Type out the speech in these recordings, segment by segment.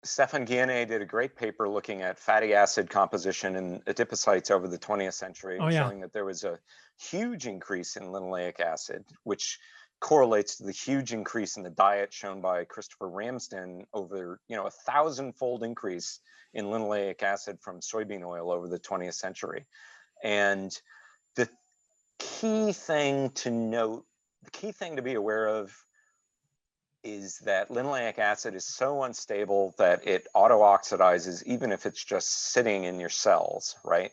Stefan Guyenet did a great paper looking at fatty acid composition in adipocytes over the 20th century Oh and yeah. showing that there was a huge increase in linoleic acid, which correlates to the huge increase in the diet shown by Christopher Ramsden over, 1,000-fold increase in linoleic acid from soybean oil over the 20th century. And the key thing to note, the key thing to be aware of is that linoleic acid is so unstable that it auto-oxidizes even if it's just sitting in your cells, right?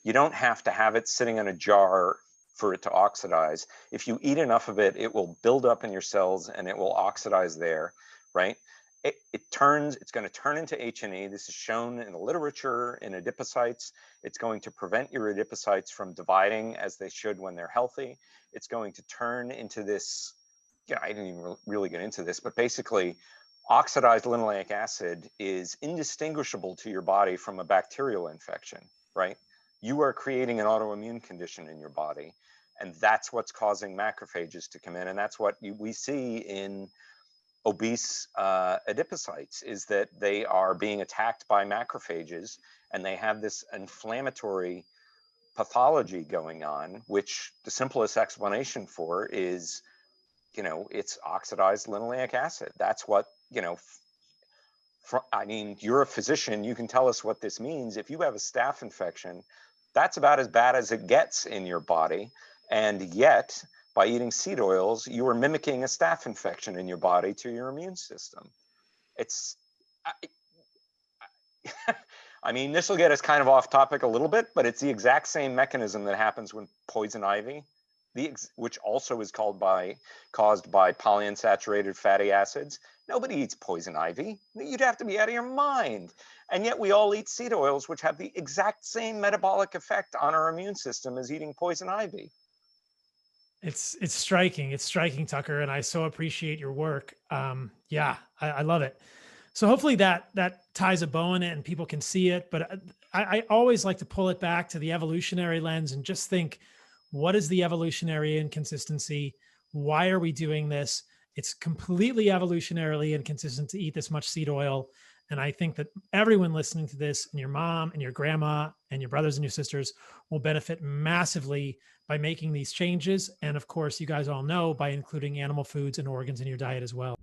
You don't have to have it sitting in a jar for it to oxidize. If you eat enough of it, it will build up in your cells and it will oxidize there, right? It's going to turn into H&E. This is shown in the literature in adipocytes. It's going to prevent your adipocytes from dividing as they should when they're healthy. It's going to turn into this, I didn't even really get into this, but basically oxidized linoleic acid is indistinguishable to your body from a bacterial infection, right? You are creating an autoimmune condition in your body, and that's what's causing macrophages to come in. And that's what we see in obese adipocytes, is that they are being attacked by macrophages and they have this inflammatory pathology going on, which the simplest explanation for is, it's oxidized linoleic acid. That's what, I mean, you're a physician, you can tell us what this means. If you have a staph infection, that's about as bad as it gets in your body. And yet, by eating seed oils, you are mimicking a staph infection in your body to your immune system. It's, I, I mean, this will get us kind of off topic a little bit, but it's the exact same mechanism that happens when poison ivy, which also is caused by polyunsaturated fatty acids. Nobody eats poison ivy. You'd have to be out of your mind. And yet we all eat seed oils, which have the exact same metabolic effect on our immune system as eating poison ivy. It's striking. It's striking, Tucker, and I so appreciate your work. Yeah, I love it. So hopefully that ties a bow in it and people can see it. But I always like to pull it back to the evolutionary lens and just think, what is the evolutionary inconsistency? Why are we doing this? It's completely evolutionarily inconsistent to eat this much seed oil. And I think that everyone listening to this, and your mom and your grandma and your brothers and your sisters, will benefit massively by making these changes. And of course, you guys all know, by including animal foods and organs in your diet as well.